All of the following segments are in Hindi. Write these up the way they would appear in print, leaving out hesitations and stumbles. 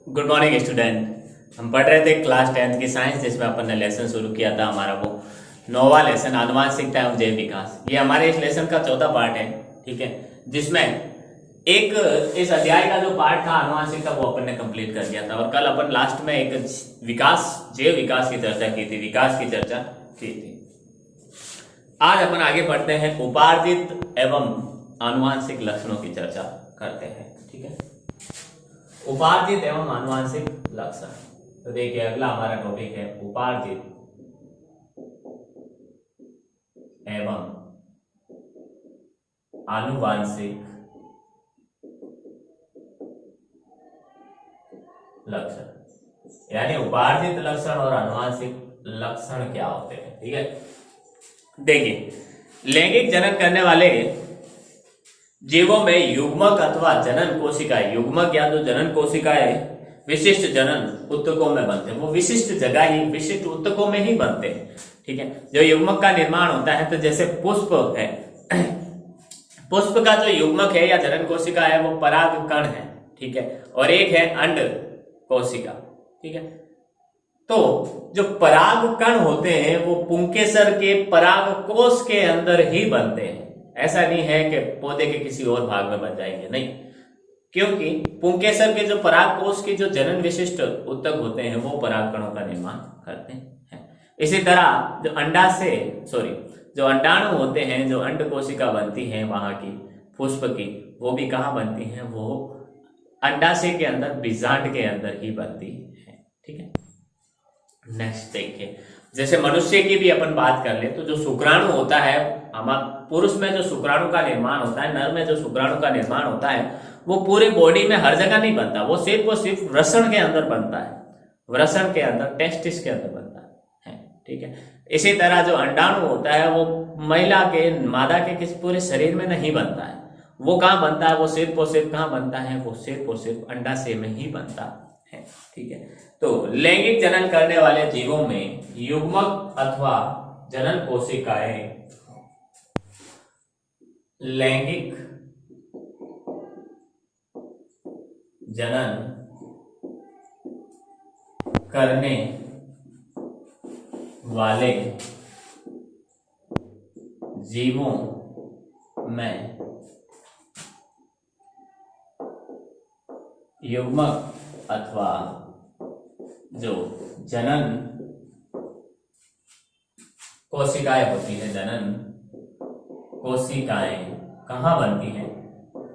Good morning student. हम पढ़ रहे थे क्लास 10 की साइंस, जिसमें अपन ने लेसन शुरू किया था हमारा वो 9वां लेसन आनुवांशिकता एवं जैव विकास। ये हमारे इस लेसन का चौथा पार्ट है, ठीक है, जिसमें एक इस अध्याय का जो पार्ट था आनुवांशिकता वो अपन ने कंप्लीट कर दिया था। और कल अपन लास्ट में एक विकास जैव विकास की चर्चा की थी, विकास की चर्चा की थी। आज अपन आगे बढ़ते हैं, उपार्जित एवं आनुवांशिक लक्षणों की चर्चा करते हैं, ठीक है। उपार्जित एवं आनुवांशिक लक्षण। तो देखिए अगला हमारा टॉपिक है उपार्जित एवं आनुवांशिक लक्षण। यानी उपार्जित लक्षण और आनुवांशिक लक्षण क्या होते हैं, ठीक है। देखिए, लैंगिक जनन करने वाले जीवों में युग्मक अथवा जनन कोशिकाएं, युग्मक या तो जनन कोशिकाएं विशिष्ट जनन उत्तकों में बनते हैं। वो विशिष्ट जगह ही विशिष्ट उत्तकों में ही बनते हैं, ठीक है। जो युग्मक का निर्माण होता है, तो जैसे पुष्प है, पुष्प का जो युग्मक है या जनन कोशिका है वो पराग कण है, ठीक है, और एक है अंड कोशिका, ठीक है। तो जो पराग कण होते हैं वो पुंकेसर के पराग कोश के अंदर ही बनते हैं। ऐसा नहीं है कि पौधे के किसी और भाग में बन जाएंगे, नहीं, क्योंकि पुंकेसर के जो पराग कोश के जो जनन विशिष्ट उत्तक होते हैं वो पराग कणों का निर्माण करते हैं। इसी तरह जो अंडाणु होते हैं, जो अंड कोशिका बनती है वहां की पुष्प की, वो भी कहाँ बनती है, वो अंडाशय के अंदर, बीजांड के अंदर ही बनती है, ठीक है। नेक्स्ट देखिए, जैसे मनुष्य की भी अपन बात कर ले तो जो शुक्राणु होता है, हमारे पुरुष में जो शुक्राणु का निर्माण होता है, नर में जो शुक्राणु का निर्माण होता है, वो पूरी बॉडी में हर जगह नहीं बनता, वो सिर्फ वृषण के अंदर बनता है, वृषण के अंदर, टेस्टिस के अंदर बनता है, ठीक है। इसी तरह जो अंडाणु होता है वो महिला के, मादा के किसी पूरे शरीर में नहीं बनता है। वो कहाँ बनता है, वो सिर्फ और सिर्फ कहाँ बनता है, वो सिर्फ और सिर्फ अंडाशय में ही बनता है, ठीक है। तो लैंगिक जनन करने वाले जीवों में युग्मक अथवा जनन कोशिकाएं लैंगिक जनन करने वाले जीवों में युग्मक अथवा जो जनन कोशिकाएं होती है, जनन कोशिकाएं कहाँ बनती हैं,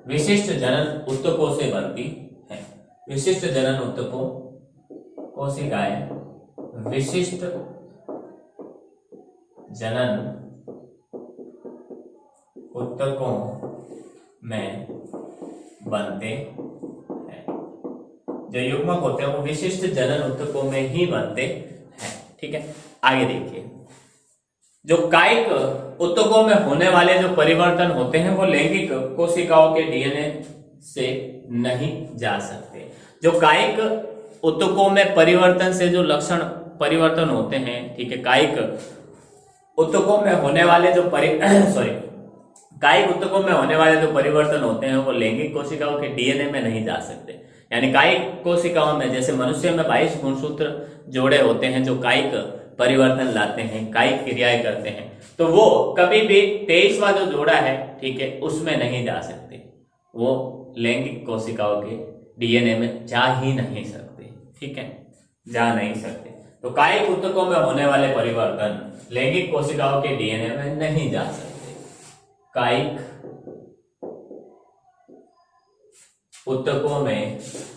विशिष्ट जनन उत्तकों से बनती है। विशिष्ट जनन उत्तकों, कोशिकाएं विशिष्ट जनन उत्तकों में बनते हैं। जो युग्मक होते हैं वो विशिष्ट जनन उत्तकों में ही बनते हैं, ठीक है। आगे देखिए, जो कायिक उत्तकों में होने वाले जो परिवर्तन होते हैं वो लैंगिक कोशिकाओं के डीएनए से नहीं जा सकते। जो कायिक उत्तकों में परिवर्तन से जो लक्षण परिवर्तन होते हैं, ठीक है, कायिक उत्तकों में होने वाले जो कायिक उत्तकों में होने वाले जो परिवर्तन होते हैं वो लैंगिक कोशिकाओं के डीएनए में नहीं जा सकते। यानी कायिक कोशिकाओं में, जैसे मनुष्य में 22 गुणसूत्र जोड़े होते हैं जो कायिक परिवर्तन लाते हैं, कायिक क्रियाएं करते हैं, तो वो कभी भी 23वां जो जोड़ा है, ठीक है, उसमें नहीं जा सकते। वो लैंगिक कोशिकाओं के डीएनए में जा ही नहीं सकते, ठीक है, जा नहीं सकते। तो कायिक उत्तकों में होने वाले परिवर्तन लैंगिक कोशिकाओं के डीएनए में नहीं जा सकते। कायिक उत्तकों में होने वाले परिवर्तन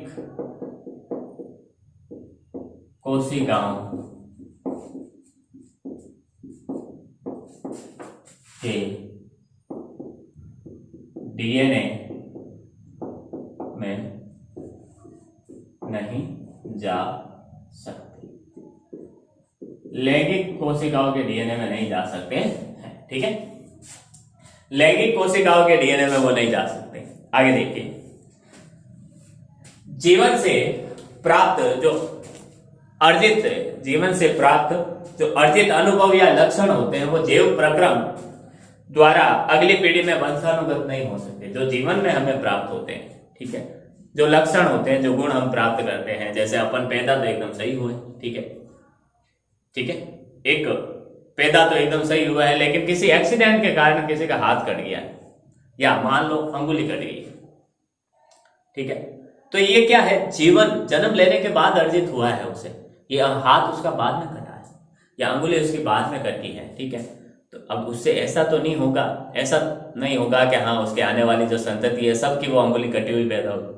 लैंगिक कोशिकाओं के डीएनए में नहीं जा सकते। लैंगिक कोशिकाओं के डीएनए में नहीं जा सकते हैं, ठीक है। लैंगिक कोशिकाओं के डीएनए में वो नहीं जा सकते। आगे देखिए, जीवन से प्राप्त जो अर्जित जीवन से प्राप्त जो अर्जित अनुभव या लक्षण होते हैं वो जैव प्रक्रम द्वारा अगली पीढ़ी में वंशानुगत नहीं हो सकते। जो जीवन में हमें प्राप्त होते हैं, ठीक है, जो लक्षण होते हैं, जो गुण हम प्राप्त करते हैं, जैसे अपन पैदा तो एकदम सही हुए, ठीक है, ठीक है, एक पैदा तो एकदम सही हुआ है, लेकिन किसी एक्सीडेंट के कारण किसी का हाथ कट गया या मान लो अंगुली कट गई, ठीक है, तो ये क्या है, जीवन जन्म लेने के बाद अर्जित हुआ है उसे, ये हाथ उसका बाद में कटा है या अंगुली उसकी बाद में कटी है, ठीक है, तो अब उससे ऐसा तो नहीं होगा, ऐसा नहीं होगा कि हाँ उसके आने वाली जो संतति है सबकी वो अंगुली कटी हुई पैदा होगी,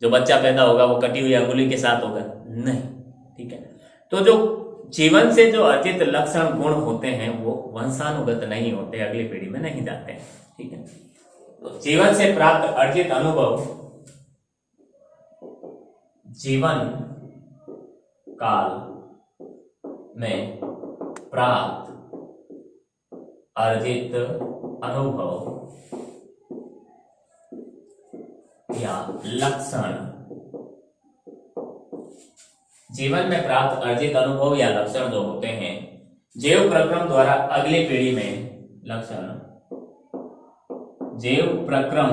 जो बच्चा पैदा होगा वो कटी हुई अंगुली के साथ होगा, नहीं, ठीक है। तो जो जीवन से जो अर्जित लक्षण गुण होते हैं वो वंशानुगत नहीं होते, अगली पीढ़ी में नहीं जाते हैं, ठीक है। तो जीवन से प्राप्त अर्जित अनुभव जीवन काल में प्राप्त अर्जित अनुभव या लक्षण, जीवन में प्राप्त अर्जित अनुभव या लक्षण जो होते हैं जैव प्रक्रम द्वारा अगली पीढ़ी में लक्षण, जैव प्रक्रम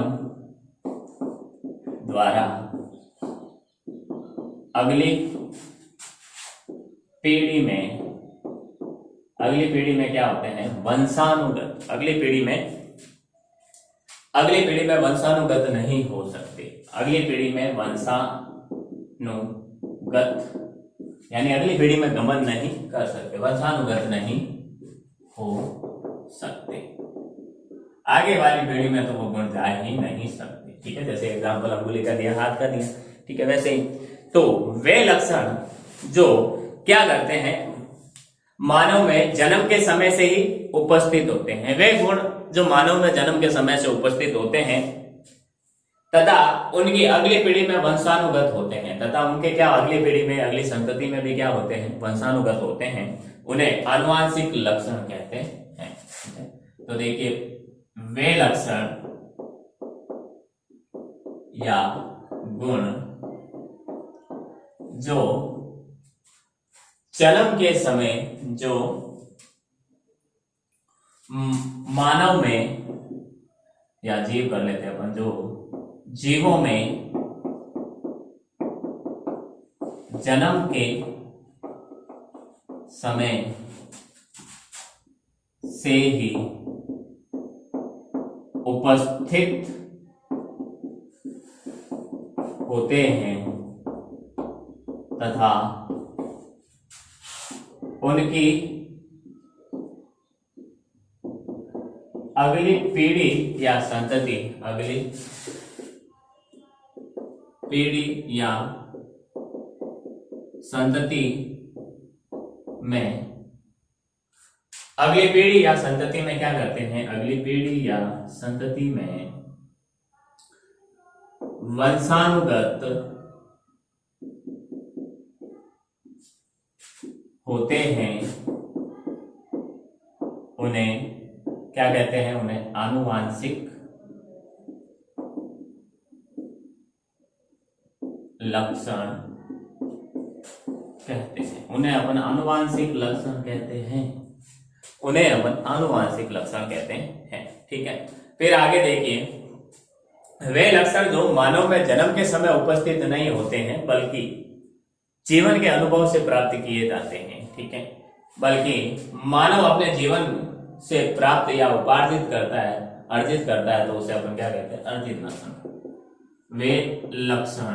द्वारा अगली पीढ़ी में, अगली पीढ़ी में क्या होते हैं, वंशानुगत, अगली पीढ़ी में वंशानुगत नहीं हो सकते, अगली पीढ़ी में वंशानुगत यानी अगली पीढ़ी में गमन नहीं कर सकते, वंशानुगत नहीं हो सकते, आगे वाली पीढ़ी में तो वो गुण जा ही नहीं सकते, ठीक है, जैसे एग्जाम्पल अंगुली का दिया, हाथ का दिया, ठीक है, वैसे ही तो वे लक्षण जो क्या करते हैं, मानव में जन्म के समय से ही उपस्थित होते हैं, वे गुण जो मानव में जन्म के समय से उपस्थित होते हैं तथा उनकी अगली पीढ़ी में वंशानुगत होते हैं, तथा उनके क्या अगली पीढ़ी में, अगली संतति में भी क्या होते हैं, वंशानुगत होते हैं, उन्हें आनुवांशिक लक्षण कहते हैं। तो देखिए, वे लक्षण या गुण जो जन्म के समय जो मानव में या जीव कर लेते हैं अपन, जो जीवों में जन्म के समय से ही उपस्थित होते हैं तथा उनकी अगली पीढ़ी या संतति, अगली पीढ़ी या संतति में, अगली पीढ़ी या संतति में क्या करते हैं, अगली पीढ़ी या संतति में वंशानुगत होते हैं, उन्हें क्या कहते हैं, उन्हें आनुवांशिक लक्षण कहते हैं, उन्हें अपन आनुवांशिक लक्षण कहते हैं, उन्हें अपन आनुवांशिक लक्षण कहते हैं, ठीक है। फिर आगे देखिए, वे लक्षण जो मानव में जन्म के समय उपस्थित नहीं होते हैं बल्कि जीवन के अनुभव से प्राप्त किए जाते हैं, ठीक है, बल्कि मानव अपने जीवन से प्राप्त या उपार्जित करता है, अर्जित करता है, तो उसे अपन क्या कहते हैं, अर्जित लक्षण। वे लक्षण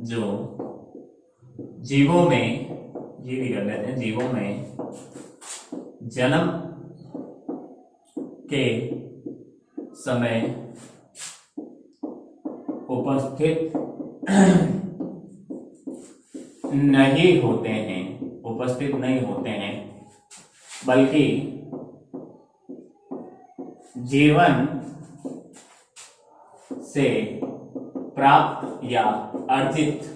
जो जीवों में, जीवी कर लेते हैं, जीवों में जन्म के समय उपस्थित नहीं होते हैं, उपस्थित नहीं होते हैं, बल्कि जीवन से प्राप्त या अर्जित,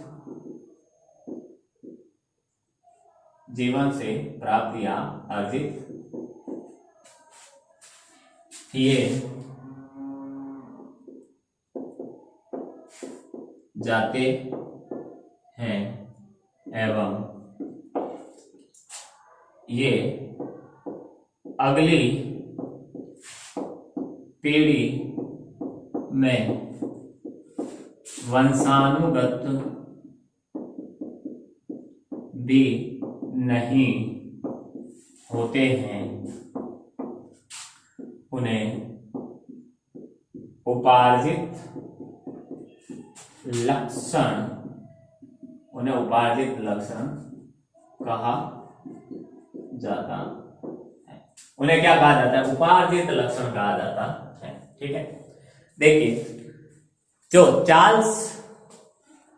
जीवन से प्राप्त या अर्जित किए जाते हैं एवं ये अगली पीढ़ी में वंशानुगत भी नहीं होते हैं, उन्हें उपार्जित लक्षण कहा जाता है। उन्हें क्या कहा जाता है? उपार्जित लक्षण कहा जाता है। ठीक है, देखिए जो चार्ल्स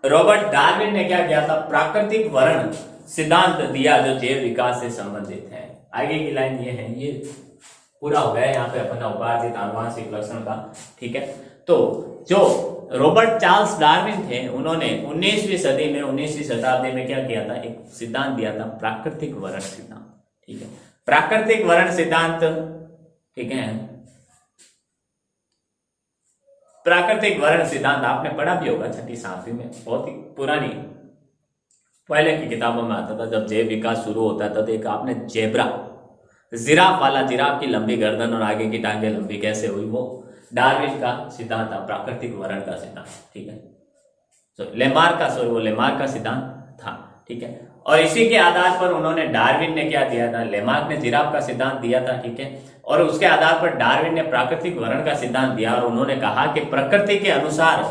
रॉबर्ट डार्विन ने क्या किया था? प्राकृतिक वर्ण सिद्धांत दिया जो जैव विकास से संबंधित है। आगे की लाइन ये है, ये पूरा हो गया यहाँ पे अपना उपार्जित आनुवंशिक लक्षण का। ठीक है, तो जो रॉबर्ट चार्ल्स डार्विन थे, उन्होंने 19वीं शताब्दी में क्या किया था? एक सिद्धांत दिया था, प्राकृतिक वर्ण सिद्धांत। ठीक है, प्राकृतिक वर्ण सिद्धांत। ठीक है, प्राकृतिक वर्ण सिद्धांत आपने पढ़ा भी होगा 6ठी 7वीं में, बहुत ही पुरानी पहले की किताबों में आता था। जब जैव विकास शुरू होता था तो एक आपने जिराफ वाला, जिराफ की लंबी गर्दन और आगे की टांगे लंबी कैसे हुई, वो डार्विन का सिद्धांत था, प्राकृतिक वर्ण का सिद्धांत। ठीक है, तो लेमार्क का सिद्धांत था। ठीक है, और इसी के आधार पर उन्होंने, डार्विन ने क्या दिया था? लेमार्क ने जिराफ का सिद्धांत दिया था। ठीक है, और उसके आधार पर डार्विन ने प्राकृतिक वर्ण का सिद्धांत दिया और उन्होंने कहा कि प्रकृति के अनुसार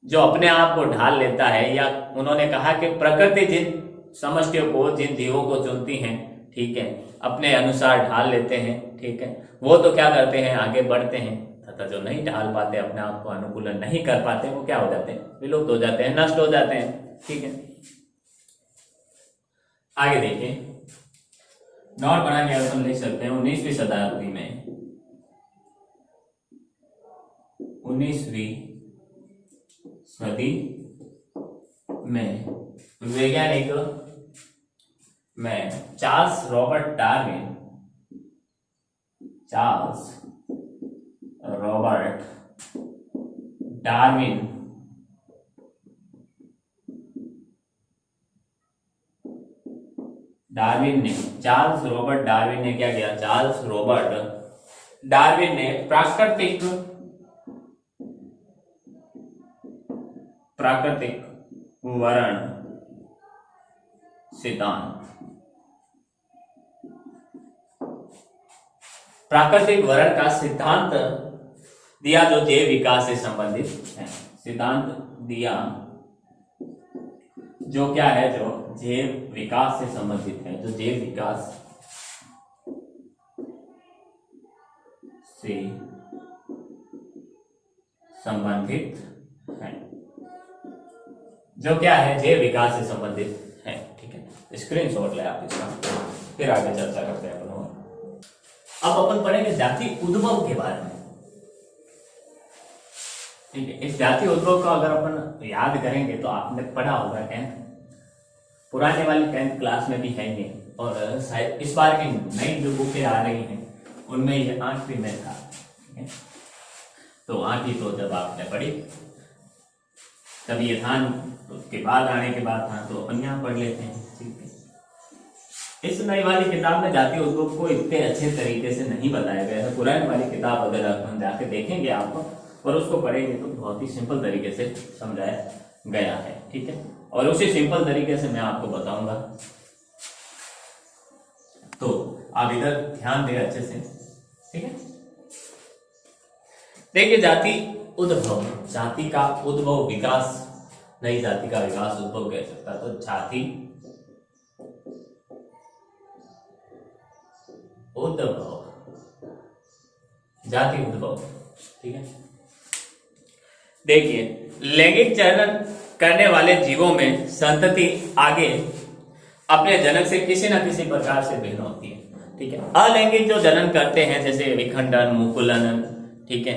जो अपने आप को ढाल लेता है, या उन्होंने कहा कि प्रकृति जिन समष्टियों को, जिन जीवों को चुनती है, ठीक है, अपने अनुसार ढाल लेते हैं। ठीक है, वो तो क्या करते हैं? आगे बढ़ते हैं, तथा जो नहीं ढाल पाते, अपने आप को अनुकूलन नहीं कर पाते, वो क्या हो जाते हैं? विलुप्त हो जाते हैं, नष्ट हो जाते हैं। ठीक है, आगे देखिए, नोट बना के अपन लिख सकते हैं 19वीं शताब्दी में, 19वीं सदी में वैज्ञानिक में Charles Robert Darwin Charles Robert Darwin ने क्या किया? चार्ल्स रॉबर्ट डार्विन ने प्राकृतिक वर्ण सिद्धांत, प्राकृतिक वर्ण का सिद्धांत दिया जो जैव विकास से संबंधित है। सिद्धांत दिया जो क्या है? जो जैव विकास से संबंधित है, जो जैव विकास से संबंधित है, जो क्या है? जैव विकास से संबंधित है। ठीक है, स्क्रीनशॉट ले आप इसका, फिर आगे चर्चा करते हैं अपन। अब अपन पढ़ेंगे जाति उद्भव के बारे में। ठीक है, इस जाति उद्भव का अगर अपन याद करेंगे तो आपने पढ़ा होगा 10th, पुराने वाली 10th क्लास में भी है ये, और शायद इस बार की नई जो बुकें आ रही हैं उनमें ये 8वीं में था। ठीक है, तो 8वीं तो जब आपने पढ़ी तब ये था, उसके बाद आने के बाद था, तो अपन यहाँ पढ़ लेते हैं। ठीक है, इस नई वाली किताब में जाति उद्भव को इतने अच्छे तरीके से नहीं बताया गया है। पुरानी वाली किताब अगर अपन जाके देखेंगे आपको और उसको पढ़ेंगे तो बहुत ही सिंपल तरीके से समझाया गया है। ठीक है, और उसी सिंपल तरीके से मैं आपको बताऊंगा, तो आप इधर ध्यान दें अच्छे से। ठीक है, देखिए जाति उद्भव, जाति का उद्भव, विकास, नई जाति का विकास उद्भव कह सकता, तो जाति उद्भव, जाति उद्भव। ठीक है, देखिए लैंगिक चयन करने वाले जीवों में संतति आगे अपने जनक से किसी न किसी प्रकार से भिन्न होती है। ठीक है, अलैंगिक जो जनन करते हैं जैसे विखंडन, मुकुलन, ठीक है,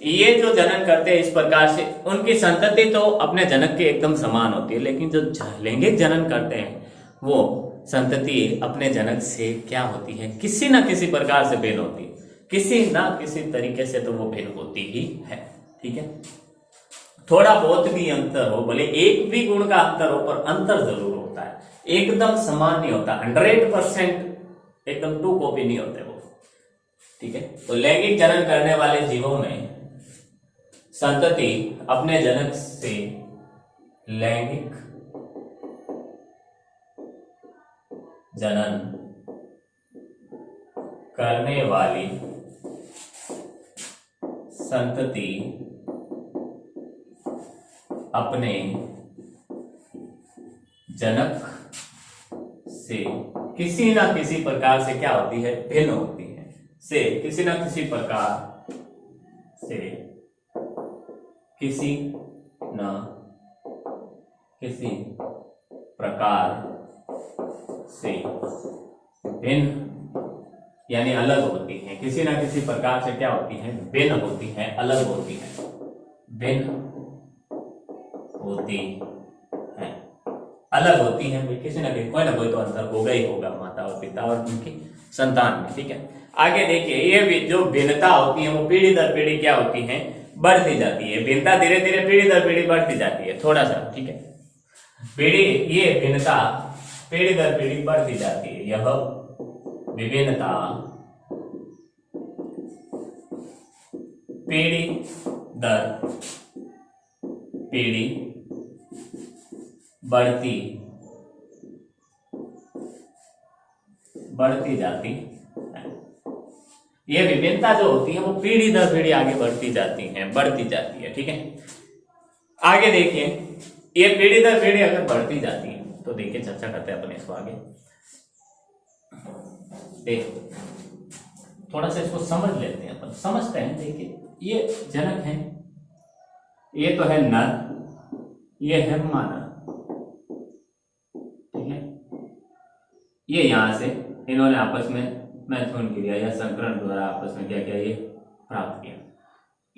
ये जो जनन करते हैं इस प्रकार से उनकी संतति तो अपने जनक के एकदम समान होती है, लेकिन जो लैंगिक जनन करते हैं वो संतति अपने जनक से क्या होती है? किसी न किसी प्रकार से भिन्न होती है, किसी ना किसी तरीके से तो वो भिन्न होती ही है। ठीक है, थोड़ा बहुत भी अंतर हो, भले एक भी गुण का अंतर हो, पर अंतर जरूर होता है, एकदम समान नहीं होता, 100% एकदम टू कॉपी नहीं होते वो, ठीक है। तो लैंगिक जनन करने वाले जीवों में संतति अपने जनक से लैंगिक जनन करने वाली संतति अपने जनक से किसी ना किसी प्रकार से क्या होती है, भिन्न होती है, से किसी ना किसी प्रकार से, किसी न किसी प्रकार से भिन्न यानी अलग होती हैं, किसी ना किसी प्रकार से क्या होती हैं, भिन्न होती हैं, अलग होती हैं, भिन्न होती हैं, अलग होती हैं, किसी ना किसी कोई ना कोई तो अंतर होगा ही होगा माता और पिता और उनकी संतान में, ठीक है। आगे देखिए, ये जो भिन्नता होती है वो पीढ़ी दर पीढ़ी क्या होती है, बढ़ती जाती है। भिन्नता धीरे धीरे पीढ़ी दर पीढ़ी बढ़ती जाती है, थोड़ा सा, ठीक है। ये भिन्नता पीढ़ी दर पीढ़ी बढ़ती जाती है, यह विभिन्नता पीढ़ी दर पीढ़ी बढ़ती जाती है। ये विभिन्नता जो होती है वो पीढ़ी दर पीढ़ी आगे बढ़ती जाती है, ठीक है। आगे देखिए, ये पीढ़ी दर पीढ़ी अगर बढ़ती जाती है तो देखिए चर्चा करते हैं अपन इसको आगे। देखो थोड़ा सा इसको समझ लेते हैं, अपन समझते हैं। देखिए ये जनक है, ये तो है नर, ये है मादा, ठीक है। ये यहां से इन्होंने आपस में मैथुन किया या संकरण द्वारा आपस में क्या किया, ये प्राप्त किया।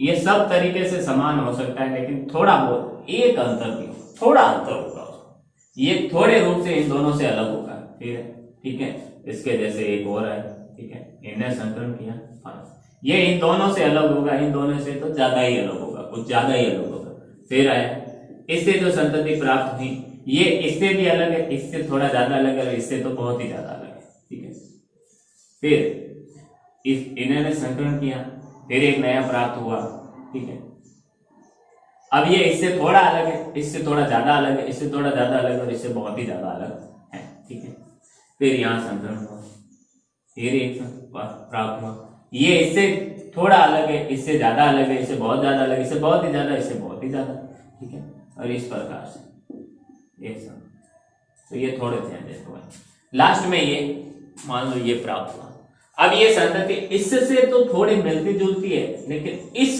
ये सब तरीके से समान हो सकता है, लेकिन थोड़ा बहुत एक अंतर भी, थोड़ा अंतर होगा उसको, ये थोड़े रूप से इन दोनों से अलग होगा, ठीक है। इसके जैसे एक और है, ठीक है, इन्हें संकरण किया, ये इन दोनों से अलग होगा, इन दोनों से तो ज्यादा ही अलग होगा, कुछ ज्यादा ही अलग होगा। फिर आया, इससे जो संतति प्राप्त हुई ये इससे भी अलग है, इससे थोड़ा ज्यादा अलग है, इससे तो बहुत ही ज्यादा अलग है, ठीक है। फिर इन्होंने संकरण किया, फिर एक नया प्राप्त हुआ, ठीक है। अब ये इससे थोड़ा अलग है, इससे थोड़ा ज्यादा अलग है, इससे थोड़ा ज्यादा अलग है और इससे बहुत ही ज्यादा अलग है, ठीक है। फिर यहाँ संकरण हुआ, फिर एक प्राप्त हुआ, ये इससे थोड़ा अलग है, इससे ज्यादा अलग है, इससे बहुत ज्यादा अलग है, इससे बहुत ही ज्यादा, इससे बहुत ही ज्यादा, ठीक है। और इस प्रकार से एक संग, तो ये थोड़े चेंजेस हुए, लास्ट में ये मान लो ये प्राप्त हुआ। अब ये संतति इससे तो थोड़ी मिलती जुलती है, लेकिन इस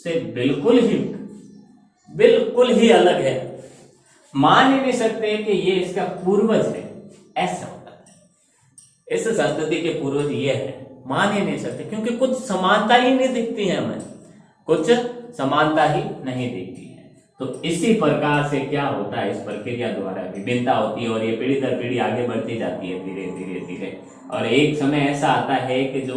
से बिल्कुल ही अलग है। मान ही नहीं सकते कि ये इसका पूर्वज है, ऐसा होता है। इस संतति के पूर्वज ये है, मान ही नहीं सकते, क्योंकि कुछ समानता ही नहीं दिखती है हमें, कुछ समानता ही नहीं दिखती है। तो इसी प्रकार से क्या होता है, इस प्रक्रिया द्वारा विभिन्नता होती है और ये पीढ़ी दर पीढ़ी आगे बढ़ती जाती है धीरे धीरे धीरे, और एक समय ऐसा आता है कि जो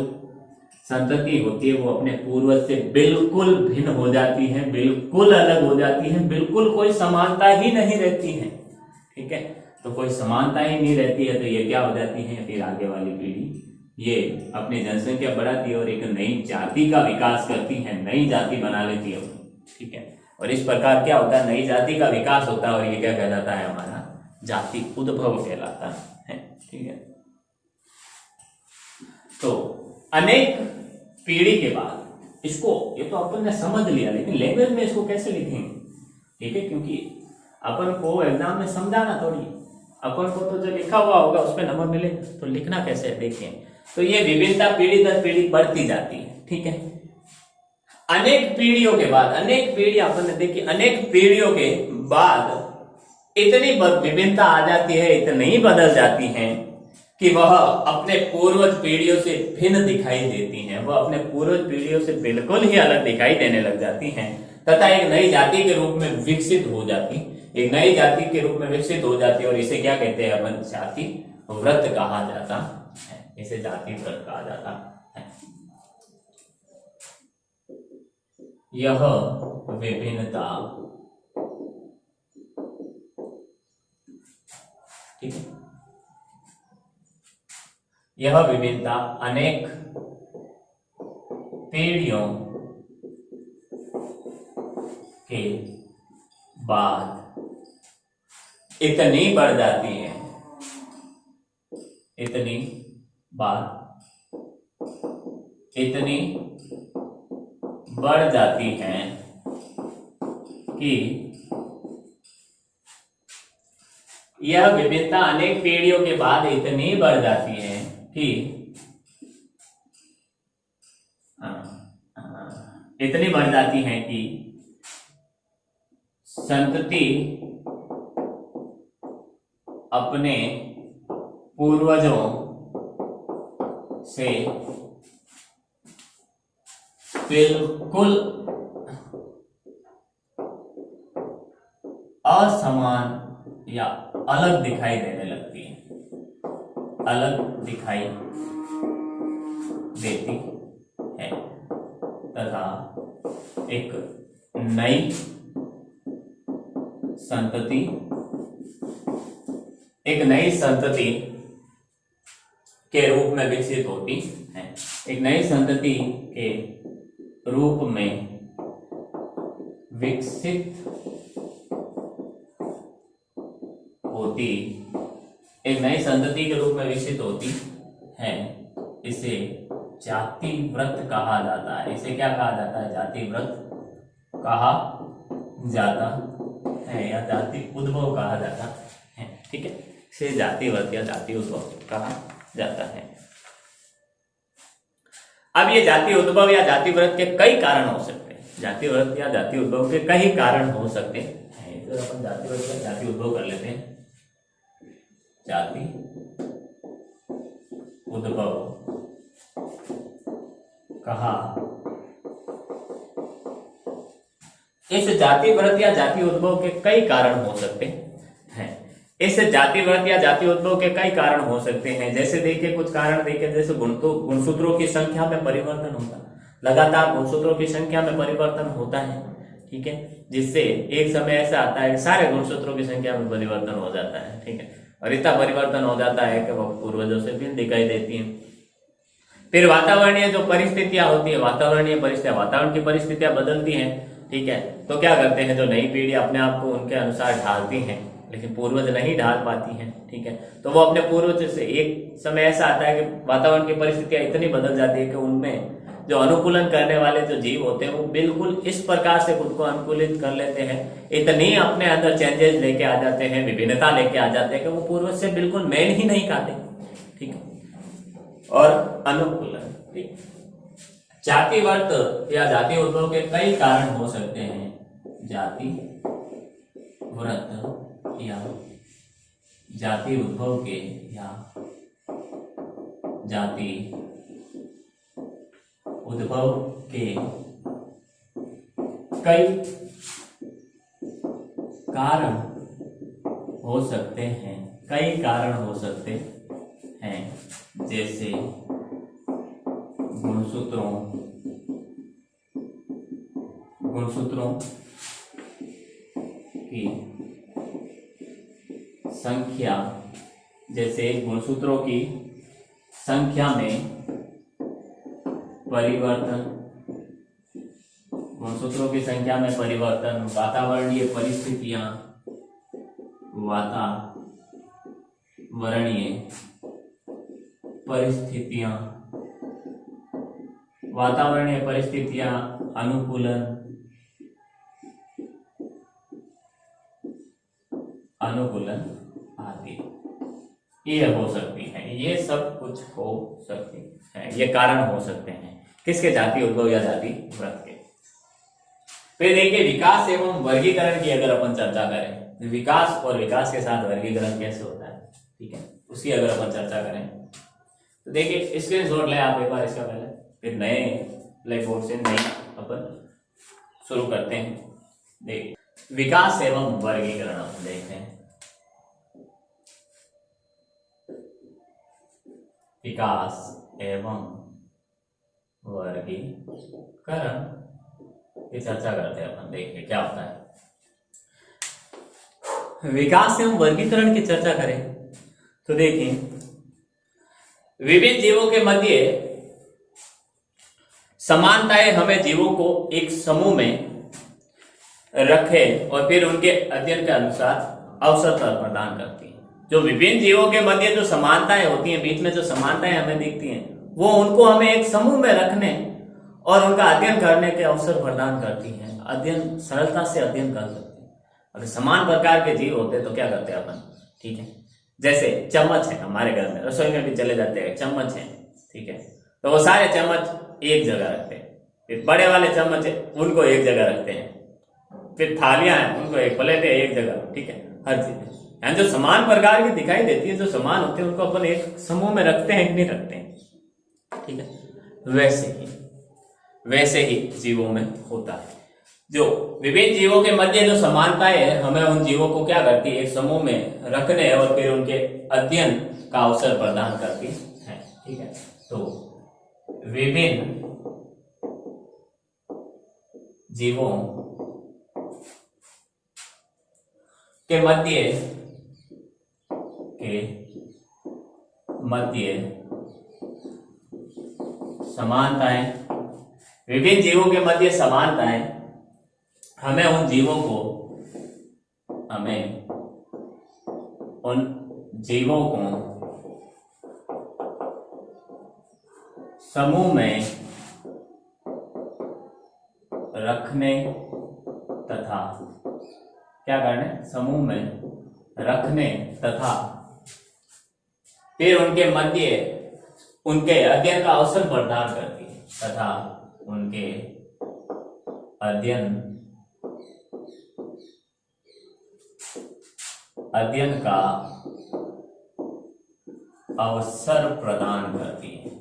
संतति होती है वो अपने पूर्वज से बिल्कुल भिन्न हो जाती है, बिल्कुल अलग हो जाती है, बिल्कुल कोई समानता ही नहीं रहती है, ठीक है। तो कोई समानता ही नहीं रहती है, तो ये क्या हो जाती है, फिर आगे वाली पीढ़ी ये अपनी जनसंख्या बढ़ाती है और एक नई जाति का विकास करती है, नई जाति बना लेती है, ठीक है। और इस प्रकार क्या होता है, नई जाति का विकास होता है और ये क्या कहलाता है, हमारा जाति उद्भव कहलाता है, ठीक है। तो अनेक पीढ़ी के बाद इसको, ये तो अपन ने समझ लिया, लेकिन लैंग्वेज में इसको कैसे लिखेंगे, ठीक है, क्योंकि अपन को एग्जाम में समझाना थोड़ी, अपन को तो जो लिखा हुआ होगा उस पर नंबर मिले, तो लिखना कैसे है देखिए। तो ये विभिन्नता पीढ़ी दर पीढ़ी बढ़ती जाती है, ठीक है। अनेक पीढ़ियों के बाद, अनेक पीढ़ी अपन ने देखी, अनेक पीढ़ियों के बाद इतनी विभिन्नता आ जाती है, इतनी बदल जाती है कि वह अपने पूर्वज पीढ़ियों से भिन्न दिखाई देती हैं, वह अपने पूर्वज पीढ़ियों से बिल्कुल ही अलग दिखाई देने लग जाती हैं, तथा एक नई जाति के रूप में विकसित हो जाती, एक नई जाति के रूप में विकसित हो जाती है। और इसे क्या कहते हैं अपन, जाति व्रत कहा जाता है, इसे जाति व्रत कहा जाता है। यह विभिन्नता, ठीक है, यह विभिन्नता अनेक पीढ़ियों के बाद इतनी बढ़ जाती है, इतनी बढ़ जाती हैं कि यह विभिन्नता अनेक पीढ़ियों के बाद इतनी बढ़ जाती है कि इतनी बढ़ जाती है कि संतति अपने पूर्वजों से बिल्कुल असमान या अलग दिखाई देने लगती है, अलग दिखाई देती है तथा एक नई संतति के रूप में विकसित होती है, एक नई संतति के रूप में विकसित होती, एक नई संतति के रूप में विकसित होती है। इसे जाति व्रत कहा जाता है। इसे क्या कहा जाता है? जाति व्रत कहा जाता है या जाति उद्भव कहा जाता है, ठीक है। इसे जाति व्रत या जाति उद्भव कहा जाता है। अब ये जाति उद्भव या जाति व्रत के कई कारण हो सकते हैं। जाति व्रत या जाति उद्भव के कई कारण हो सकते हैं। तो अपन जाति व्रत या जाति उद्भव कर लेते हैं। जाति उद्भव कहा, इस जाति व्रत या जाति उद्भव के कई कारण हो सकते हैं। इस जाति व्रत या जाति उद्भव के कई कारण हो सकते हैं। जैसे देखिए कुछ कारण देखिए, जैसे गुणसूत्रों की संख्या में परिवर्तन होता, लगातार गुणसूत्रों की संख्या में परिवर्तन होता है, ठीक है, जिससे एक समय ऐसा आता है कि सारे गुणसूत्रों की संख्या में परिवर्तन हो जाता है, ठीक है, और इतना परिवर्तन हो जाता है कि वो पूर्वजों से भिन्न दिखाई देती है। फिर वातावरणीय जो परिस्थितियां होती है, वातावरण की परिस्थितियां बदलती हैं, ठीक है, तो क्या करते हैं, जो नई पीढ़ी अपने आप को उनके अनुसार ढालती है, लेकिन पूर्वज नहीं ढाल पाती हैं, ठीक है, तो वो अपने पूर्वज से एक समय ऐसा आता है कि वातावरण की परिस्थितियां इतनी बदल जाती है कि उनमें जो अनुकूलन करने वाले जो जीव होते हैं वो बिल्कुल इस प्रकार से खुद को अनुकूलित कर लेते हैं, इतनी अपने अंदर चेंजेस लेके आ जाते हैं, विभिन्नता लेके आ जाते हैं कि वो पूर्वज से बिल्कुल मेल ही नहीं खाते, ठीक है। और अनुकूलन, ठीक, जाति व्रत या जाति उद्भव के कई कारण हो सकते हैं। जाति व्रत या जाति उद्भव के या जाति उद्भव के कई कारण हो सकते हैं, कई कारण हो सकते हैं, जैसे गुणसूत्रों की संख्या, जैसे गुणसूत्रों की संख्या में परिवर्तन, गुणसूत्रों की संख्या में परिवर्तन, वातावरणीय परिस्थितियां, वातावरणीय परिस्थितियां, अनुकूलन आदि ये हो सकती है। ये सब कुछ हो सकती है, ये कारण हो सकते हैं किसके? जाति उद्भव या जाति व्रत के। फिर देखिए विकास एवं वर्गीकरण की अगर अपन चर्चा करें, विकास और विकास के साथ वर्गीकरण कैसे होता है, ठीक है, उसकी अगर अपन चर्चा करें तो देखिए स्क्रीनशॉट ले आप एक बार इसका पहले, फिर नए ब्लैक बोर्ड से नए अपन शुरू करते हैं। देखिए विकास एवं वर्गीकरण अपन देखते हैं। विकास एवं वर्गीकरण की चर्चा करते हैं अपन। देखिए क्या होता है। विकास एवं वर्गीकरण की चर्चा करें तो देखिए, विभिन्न जीवों के मध्य समानताएं हमें जीवों को एक समूह में रखे और फिर उनके अध्ययन के अनुसार अवसर प्रदान करती है। जो विभिन्न जीवों के मध्य जो समानताएं होती हैं, बीच में जो समानताएं हमें दिखती हैं, वो उनको हमें एक समूह में रखने और उनका अध्ययन करने के अवसर प्रदान करती हैं। अध्ययन सरलता से अध्ययन कर सकते हैं। अगर समान प्रकार के जीव होते तो क्या करते हैं अपन, ठीक है। जैसे चम्मच है हमारे घर में, रसोई में भी चले जाते हैं, चम्मच है, ठीक है। तो वो सारे चम्मच एक जगह रखते हैं। फिर बड़े वाले चम्मच है उनको एक जगह रखते हैं। फिर थालियां हैं उनको एक, प्लेट है एक जगह, ठीक है। हर चीज यानी जो समान प्रकार की दिखाई देती है, जो समान होते हैं, उनको अपन एक समूह में रखते हैं कि नहीं रखते हैं, ठीक है। वैसे ही जीवों में होता है। जो विभिन्न जीवों के मध्य जो समानताएं है, हमें उन जीवों को क्या करती है, एक समूह में रखने और फिर उनके अध्ययन का अवसर प्रदान करती है, ठीक है। तो विभिन्न जीवों के मध्य समानताएं, विभिन्न जीवों के मध्य समानताएं हमें उन जीवों को समूह में रखने तथा क्या करने, समूह में रखने तथा फिर उनके मध्य उनके अध्ययन का अवसर प्रदान करती है, तथा उनके अध्ययन का अवसर प्रदान करती है।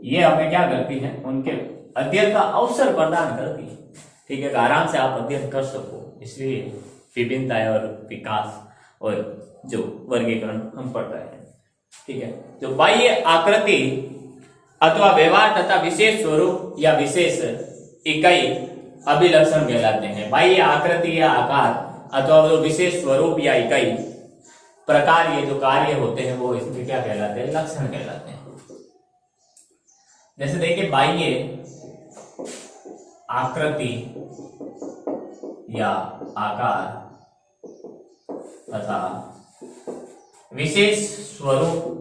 ये हमें क्या करती है, उनके अध्ययन का अवसर प्रदान करती है, ठीक है। आराम से आप अध्ययन कर सको, इसलिए विभिन्नताएं और विकास और जो वर्गीकरण हम पढ़ रहे हैं, ठीक है। जो बाह्य आकृति अथवा व्यवहार तथा विशेष स्वरूप या विशेष इकाई अभिलक्षण कहलाते हैं। बाह्य आकृति या आकार अथवा जो विशेष स्वरूप या इकाई प्रकार, ये जो कार्य होते हैं वो इसमें क्या कहलाते हैं, लक्षण कहलाते हैं। जैसे देखिए, बाह्य आकृति या आकार तथा विशेष स्वरूप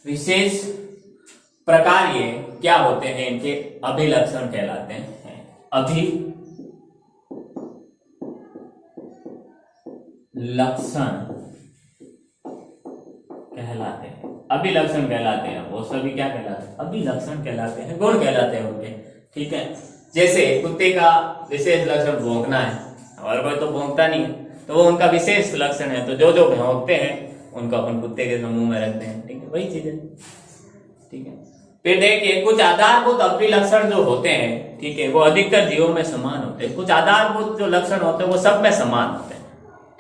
विशेष प्रकार्य क्या होते हैं, इनके अभिलक्षण कहलाते हैं। अभिलक्षण कहलाते हैं। वो सभी क्या कहलाते हैं, अभिलक्षण कहलाते हैं, गुण कहलाते हैं उनके, ठीक है। जैसे कुत्ते का विशेष लक्षण भौंकना है, और कोई तो भौंकता नहीं है, तो वो उनका विशेष लक्षण है। तो जो जो भौंकते हैं उनको अपन कुत्ते के समूह में रखते हैं, ठीक है। वही चीज है, ठीक है। फिर देखिए, कुछ आधारभूत अभिलक्षण जो होते हैं, ठीक है, वो अधिकतर जीवों में समान होते हैं। कुछ आधारभूत जो लक्षण होते हैं वो सब में समान होते हैं,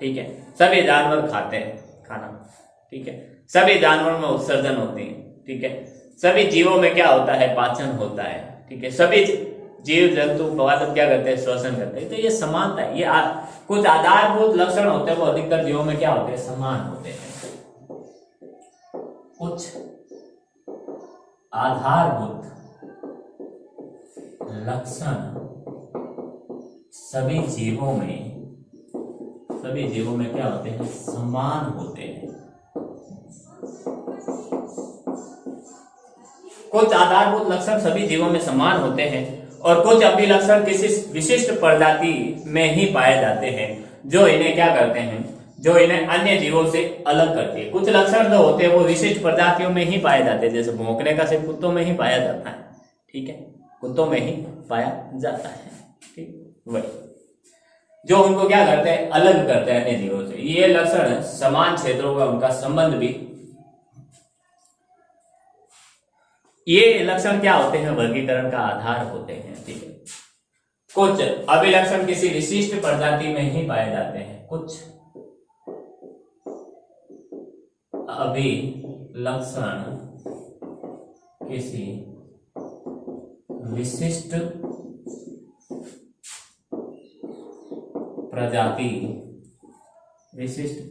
ठीक है। सभी जानवर खाते हैं खाना, ठीक है। सभी जानवरों में उत्सर्जन होती है, ठीक है। सभी जीवों में क्या होता है, पाचन होता है, ठीक है। सभी जीव जंतु पदार्थ क्या करते हैं, श्वसन करते हैं। तो ये समानता है। ये कुछ आधारभूत लक्षण होते हैं वो अधिकतर जीवों में क्या होते हैं, समान होते हैं। कुछ आधारभूत लक्षण सभी जीवों में क्या होते हैं, समान होते हैं। कुछ आधारभूत लक्षण सभी जीवों में समान होते हैं और कुछ अभिलक्षण किसी विशिष्ट प्रजाति में ही पाए जाते हैं, जो इन्हें क्या करते हैं, जो इन्हें अन्य जीवों से अलग करती है। कुछ लक्षण जो होते हैं वो विशिष्ट प्रजातियों में ही पाए जाते हैं। जैसे भौंकने का सिर्फ कुत्तों में ही पाया जाता है, ठीक है, कुत्तों में ही पाया जाता है, ठीक। वही जो उनको क्या करते हैं, अलग करते हैं अन्य जीवों से। ये लक्षण समान क्षेत्रों का उनका संबंध भी ये लक्षण क्या होते हैं? वर्गीकरण का आधार होते हैं। ठीक है, कुछ अभिलक्षण किसी विशिष्ट प्रजाति में ही पाए जाते हैं। कुछ अभिलक्षण किसी विशिष्ट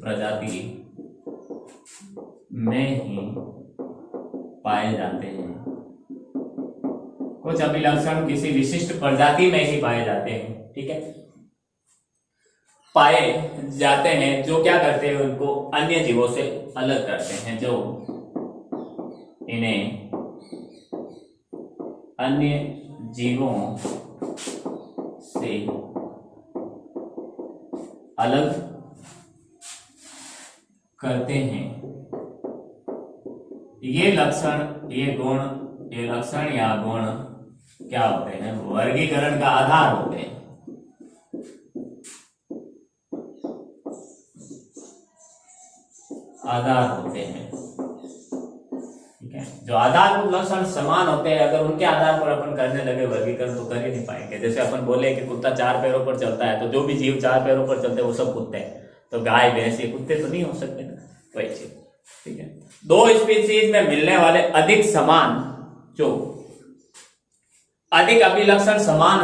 प्रजाति में ही पाए जाते हैं। कुछ अभिलक्षण किसी विशिष्ट प्रजाति में ही पाए जाते हैं। ठीक है, पाए जाते हैं जो क्या करते हैं? उनको अन्य जीवों से अलग करते हैं, जो इन्हें अन्य जीवों से अलग करते हैं। ये लक्षण या गुण क्या होते हैं? वर्गीकरण का आधार होते हैं। ठीक है, जो आधारभूत लक्षण समान होते हैं, अगर उनके आधार पर अपन करने लगे वर्गीकरण तो कर ही नहीं पाएंगे। जैसे अपन बोले कि कुत्ता 4 पैरों पर चलता है, तो जो भी जीव 4 पैरों पर चलते हैं वो सब कुत्ते हैं। तो गाय भैंस ये कुत्ते तो नहीं हो सकते ना, वही चीज। ठीक है, दो स्पीसीज में मिलने वाले अधिक अभिलक्षण समान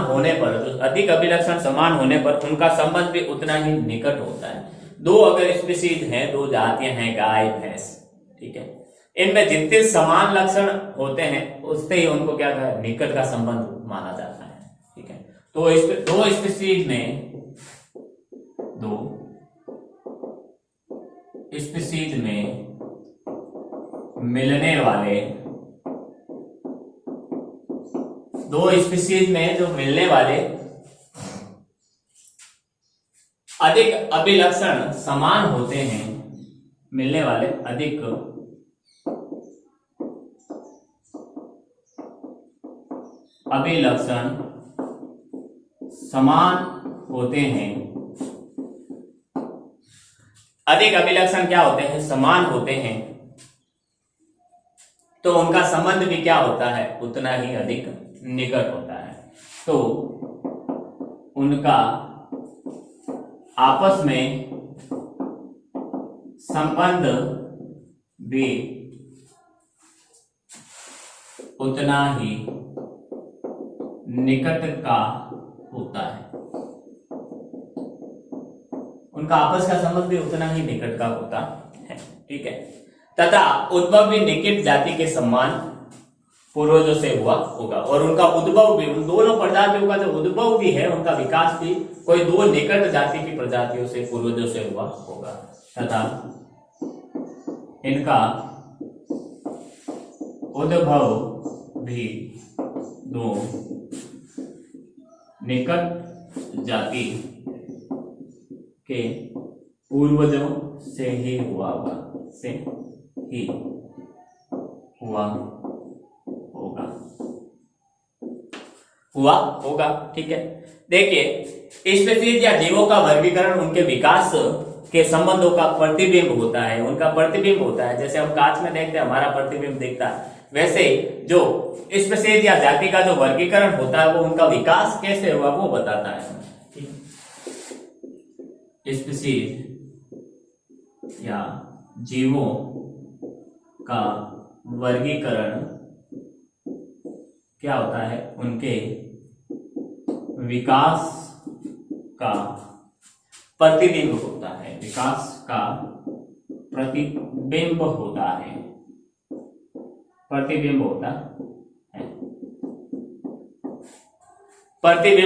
होने पर उनका संबंध भी उतना ही निकट होता है। दो अगर स्पीसीज हैं, दो जातियां हैं, गाय भैंस, ठीक है, इनमें जितने समान लक्षण होते हैं उससे ही उनको क्या है? निकट का संबंध माना जाता है। ठीक है, तो इस दो स्पीसीज में मिलने वाले अधिक अभिलक्षण समान होते हैं। मिलने वाले अधिक अभिलक्षण समान होते हैं। अधिक अभिलक्षण क्या होते हैं? समान होते हैं। तो उनका संबंध भी क्या होता है? उतना ही अधिक निकट होता है। तो उनका आपस में संबंध भी उतना ही निकट का होता है। उनका आपस का संबंध भी उतना ही निकट का होता है। ठीक है, तथा उद्भव भी निकट जाति के समान पूर्वजों से हुआ होगा। और उनका उद्भव भी, उन दोनों प्रजातियों का जो उद्भव भी है, उनका विकास भी कोई दो निकट जाति की प्रजातियों से, पूर्वजों से हुआ होगा। तथा इनका उद्भव भी दो निकट जाति के पूर्वजों से ही हुआ होगा। ठीक है, देखिए, स्पीशीज या जीवों का वर्गीकरण उनके विकास के संबंधों का प्रतिबिंब होता है। उनका प्रतिबिंब होता है। जैसे हम कांच में देखते हैं, हमारा प्रतिबिंब दिखता है, वैसे जो स्पीशीज या जाति का जो वर्गीकरण होता है वो उनका विकास कैसे हुआ वो बताता है। स्पीशीज या जीवों का वर्गीकरण क्या होता है? उनके विकास का प्रतिबिंब होता है। विकास का प्रतिबिंब होता है। प्रतिबिंब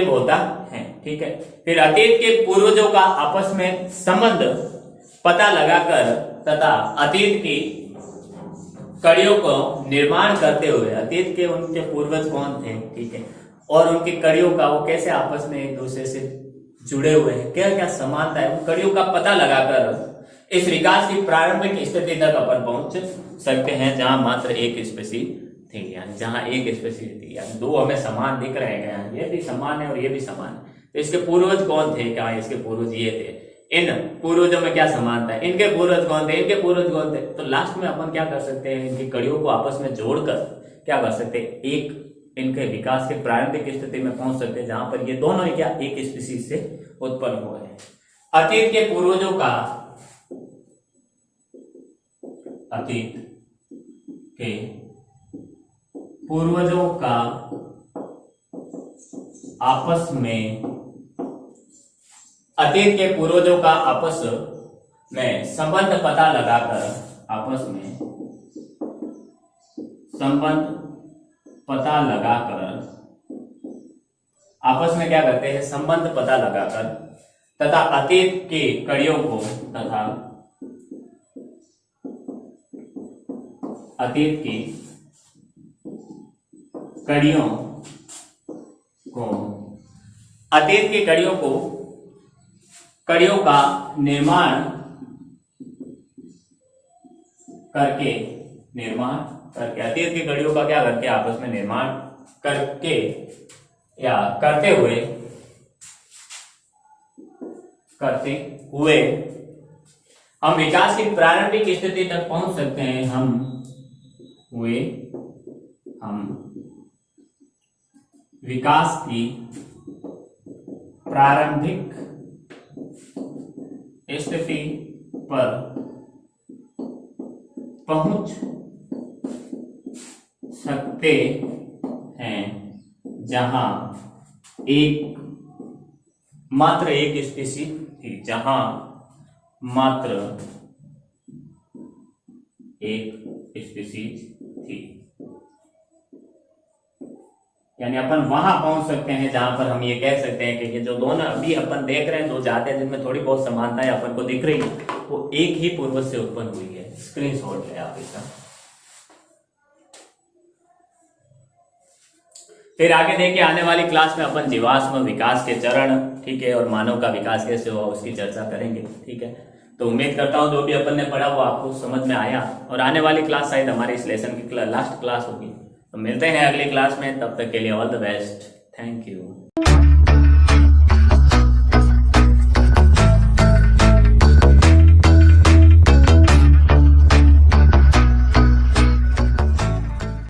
होता है। ठीक है, फिर अतीत के पूर्वजों का आपस में संबंध पता लगाकर तथा अतीत की कड़ियों को निर्माण करते हुए, अतीत के उनके पूर्वज कौन थे, ठीक है, और उनकी कड़ियों का वो कैसे आपस में एक दूसरे से जुड़े हुए हैं, क्या क्या समानता है, उन कड़ियों का पता लगाकर इस विकास की प्रारंभिक स्थिति तक अपन पहुंच सकते हैं, जहां मात्र एक स्पीशीज थी। यानी जहां एक स्पीशीज थी, यानी दो हमें समान दिख रहे हैं, ये भी समान है और ये भी समान है। तो इसके पूर्वज कौन थे? क्या इसके पूर्वज ये थे? इन पूर्वजों में क्या समानता है? इनके पूर्वज कौन थे? इनके पूर्वज कौन थे? तो लास्ट में अपन क्या कर सकते हैं? इनकी कड़ियों को आपस में जोड़कर क्या कर सकते हैं, एक इनके विकास के प्रारंभिक स्थिति में पहुंच सकते हैं जहां पर ये दोनों ही क्या एक स्पीसीज से उत्पन्न हुए हैं। अतीत के पूर्वजों का आपस में संबंध पता लगाकर आपस में क्या करते हैं, संबंध पता लगाकर तथा अतीत की कड़ियों को कड़ियों का निर्माण करके अतीत की कड़ियों का क्या करके आपस में निर्माण करके या करते हुए हम विकास की प्रारंभिक स्थिति तक पहुंच सकते हैं। हम विकास की प्रारंभिक स्थिति पर पहुंच सकते हैं जहां मात्र एक स्पीसीज थी। यानी अपन वहां पहुंच सकते हैं जहां पर हम ये कह सकते हैं कि ये जो दोनों अभी अपन देख रहे हैं, दो जातें जिनमें थोड़ी बहुत समानताएं अपन को दिख रही है, वो एक ही पूर्वज से उत्पन्न हुई है। स्क्रीनशॉट है आप इसका। फिर आगे देखिए, आने वाली क्लास में अपन जीवाश्म विकास के चरण, ठीक है, और मानव का विकास कैसे हुआ उसकी चर्चा करेंगे। ठीक है, तो उम्मीद करता हूं जो भी अपन ने पढ़ा वो आपको समझ में आया, और आने वाली क्लास शायद हमारे इस लेसन की लास्ट क्लास होगी। तो मिलते हैं अगली क्लास में, तब तक के लिए all the best, thank you.